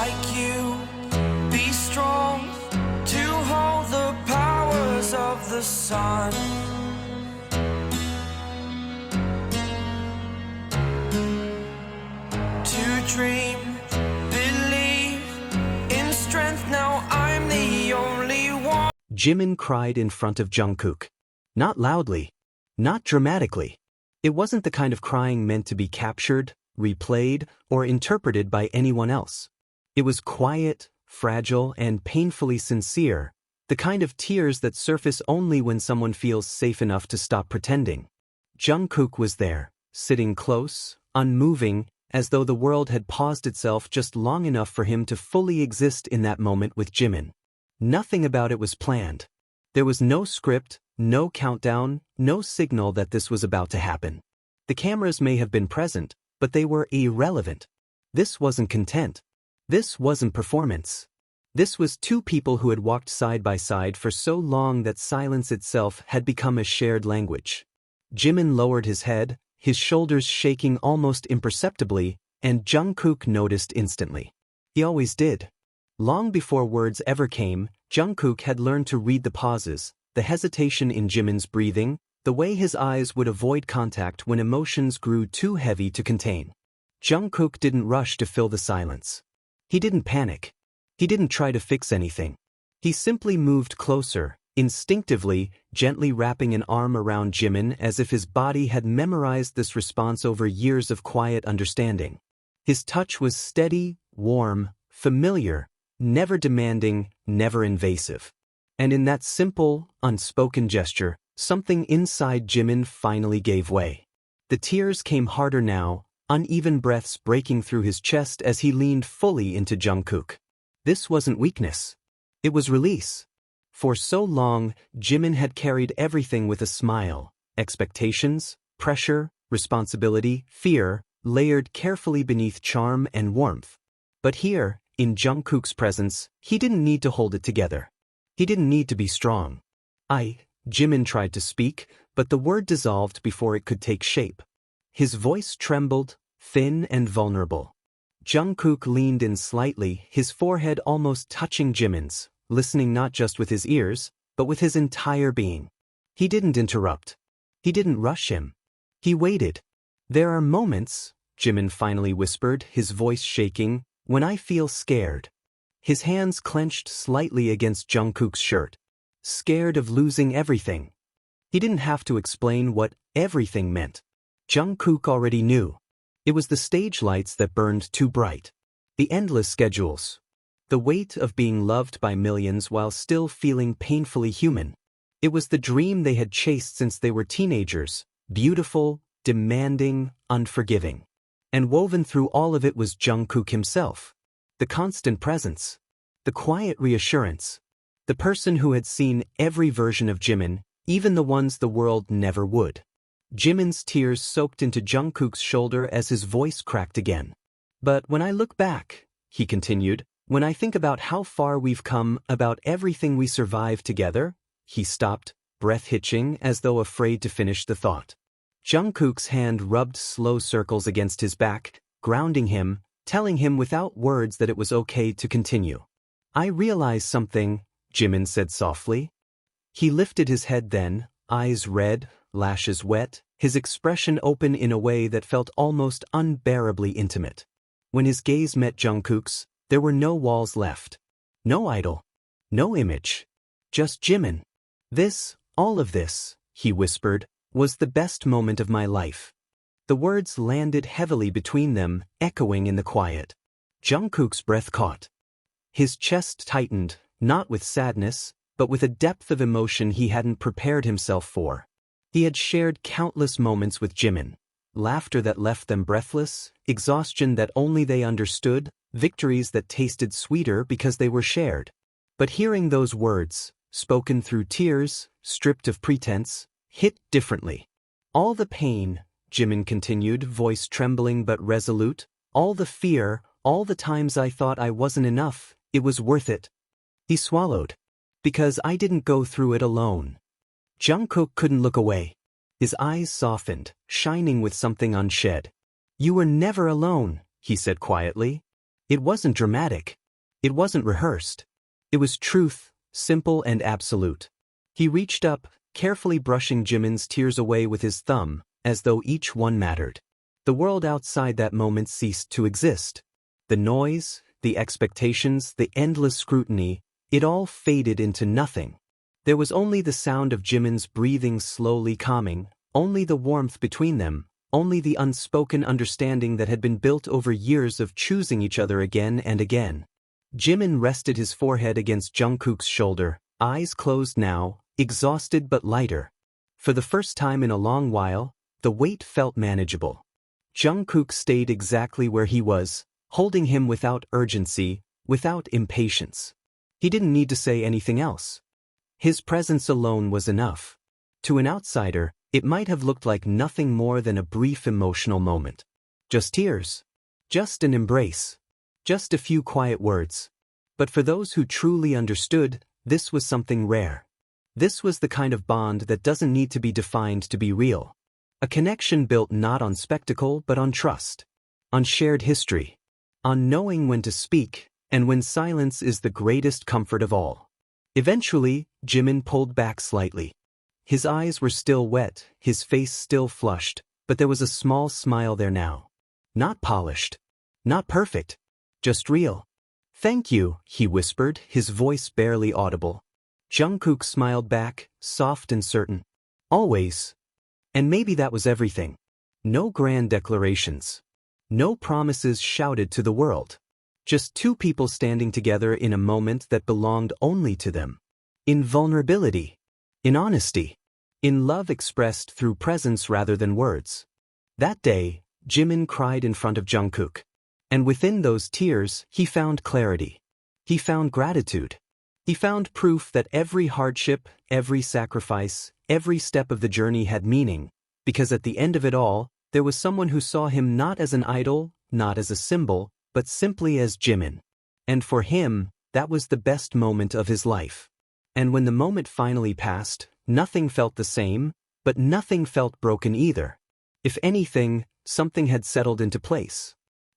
like you. Be strong to hold the powers of the sun. To dream, believe in strength. Now I'm the only one. Jimin cried in front of Jungkook. Not loudly. Not dramatically. It wasn't the kind of crying meant to be captured, replayed, or interpreted by anyone else. It was quiet, fragile, and painfully sincere, the kind of tears that surface only when someone feels safe enough to stop pretending. Jungkook was there, sitting close, unmoving, as though the world had paused itself just long enough for him to fully exist in that moment with Jimin. Nothing about it was planned. There was no script, no countdown, no signal that this was about to happen. The cameras may have been present, but they were irrelevant. This wasn't content. This wasn't performance. This was two people who had walked side by side for so long that silence itself had become a shared language. Jimin lowered his head, his shoulders shaking almost imperceptibly, and Jungkook noticed instantly. He always did. Long before words ever came, Jungkook had learned to read the pauses, the hesitation in Jimin's breathing, the way his eyes would avoid contact when emotions grew too heavy to contain. Jungkook didn't rush to fill the silence. He didn't panic. He didn't try to fix anything. He simply moved closer, instinctively, gently wrapping an arm around Jimin as if his body had memorized this response over years of quiet understanding. His touch was steady, warm, familiar, never demanding, never invasive. And in that simple, unspoken gesture, something inside Jimin finally gave way. The tears came harder now, uneven breaths breaking through his chest as he leaned fully into Jungkook. This wasn't weakness. It was release. For so long, Jimin had carried everything with a smile: expectations, pressure, responsibility, fear, layered carefully beneath charm and warmth. But here, in Jungkook's presence, he didn't need to hold it together. He didn't need to be strong. Jimin tried to speak, but the word dissolved before it could take shape. His voice trembled, thin and vulnerable. Jungkook leaned in slightly, his forehead almost touching Jimin's, listening not just with his ears, but with his entire being. He didn't interrupt. He didn't rush him. He waited. "There are moments," Jimin finally whispered, his voice shaking, "when I feel scared." His hands clenched slightly against Jungkook's shirt. Scared of losing everything. He didn't have to explain what everything meant. Jungkook already knew. It was the stage lights that burned too bright. The endless schedules. The weight of being loved by millions while still feeling painfully human. It was the dream they had chased since they were teenagers, beautiful, demanding, unforgiving. And woven through all of it was Jungkook himself. The constant presence. The quiet reassurance. The person who had seen every version of Jimin, even the ones the world never would. Jimin's tears soaked into Jungkook's shoulder as his voice cracked again. "But when I look back," he continued, "when I think about how far we've come, about everything we survived together," he stopped, breath hitching as though afraid to finish the thought. Jungkook's hand rubbed slow circles against his back, grounding him, telling him without words that it was okay to continue. "I realize something," Jimin said softly. He lifted his head then, eyes red, lashes wet, his expression open in a way that felt almost unbearably intimate. When his gaze met Jungkook's, there were no walls left. No idol. No image. Just Jimin. "This, all of this," he whispered, "was the best moment of my life." The words landed heavily between them, echoing in the quiet. Jungkook's breath caught. His chest tightened, not with sadness, but with a depth of emotion he hadn't prepared himself for. He had shared countless moments with Jimin. Laughter that left them breathless, exhaustion that only they understood, victories that tasted sweeter because they were shared. But hearing those words, spoken through tears, stripped of pretense, hit differently. "All the pain," Jimin continued, voice trembling but resolute, "all the fear, all the times I thought I wasn't enough, it was worth it." He swallowed. "Because I didn't go through it alone." Jungkook couldn't look away. His eyes softened, shining with something unshed. "You were never alone," he said quietly. It wasn't dramatic. It wasn't rehearsed. It was truth, simple and absolute. He reached up, carefully brushing Jimin's tears away with his thumb, as though each one mattered. The world outside that moment ceased to exist. The noise, the expectations, the endless scrutiny, it all faded into nothing. There was only the sound of Jimin's breathing slowly calming, only the warmth between them, only the unspoken understanding that had been built over years of choosing each other again and again. Jimin rested his forehead against Jungkook's shoulder, eyes closed now, exhausted but lighter. For the first time in a long while, the weight felt manageable. Jungkook stayed exactly where he was, holding him without urgency, without impatience. He didn't need to say anything else. His presence alone was enough. To an outsider, it might have looked like nothing more than a brief emotional moment. Just tears. Just an embrace. Just a few quiet words. But for those who truly understood, this was something rare. This was the kind of bond that doesn't need to be defined to be real. A connection built not on spectacle but on trust. On shared history. On knowing when to speak, and when silence is the greatest comfort of all. Eventually, Jimin pulled back slightly. His eyes were still wet, his face still flushed, but there was a small smile there now. Not polished. Not perfect. Just real. "Thank you," he whispered, his voice barely audible. Jungkook smiled back, soft and certain. "Always." And maybe that was everything. No grand declarations. No promises shouted to the world. Just two people standing together in a moment that belonged only to them. In vulnerability. In honesty. In love expressed through presence rather than words. That day, Jimin cried in front of Jungkook. And within those tears, he found clarity. He found gratitude. He found proof that every hardship, every sacrifice, every step of the journey had meaning, because at the end of it all, there was someone who saw him not as an idol, not as a symbol, but simply as Jimin. And for him, that was the best moment of his life. And when the moment finally passed, nothing felt the same, but nothing felt broken either. If anything, something had settled into place.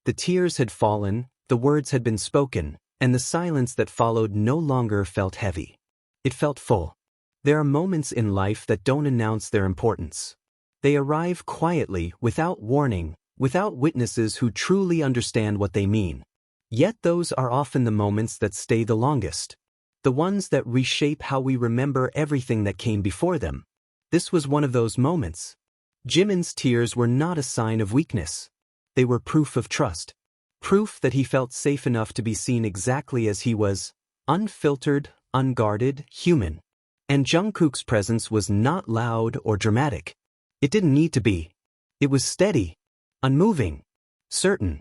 The tears had fallen, the words had been spoken, and the silence that followed no longer felt heavy. It felt full. There are moments in life that don't announce their importance. They arrive quietly, without warning, without witnesses who truly understand what they mean. Yet those are often the moments that stay the longest. The ones that reshape how we remember everything that came before them. This was one of those moments. Jimin's tears were not a sign of weakness. They were proof of trust. Proof that he felt safe enough to be seen exactly as he was, unfiltered, unguarded, human. And Jungkook's presence was not loud or dramatic. It didn't need to be. It was steady, unmoving, certain.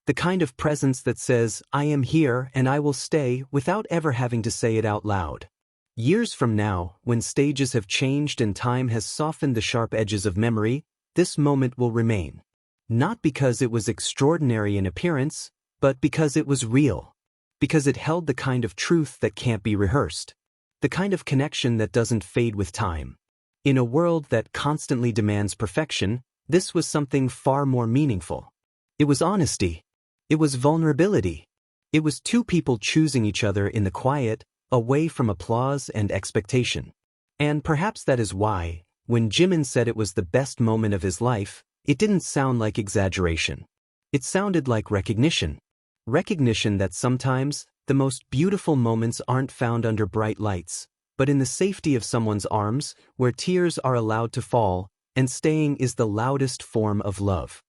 The kind of presence that says, "I am here and I will stay," without ever having to say it out loud. Years from now, when stages have changed and time has softened the sharp edges of memory, this moment will remain. Not because it was extraordinary in appearance, but because it was real. Because it held the kind of truth that can't be rehearsed. The kind of connection that doesn't fade with time. In a world that constantly demands perfection, this was something far more meaningful. It was honesty. It was vulnerability. It was two people choosing each other in the quiet, away from applause and expectation. And perhaps that is why, when Jimin said it was the best moment of his life, it didn't sound like exaggeration. It sounded like recognition. Recognition that sometimes, the most beautiful moments aren't found under bright lights, but in the safety of someone's arms, where tears are allowed to fall, and staying is the loudest form of love.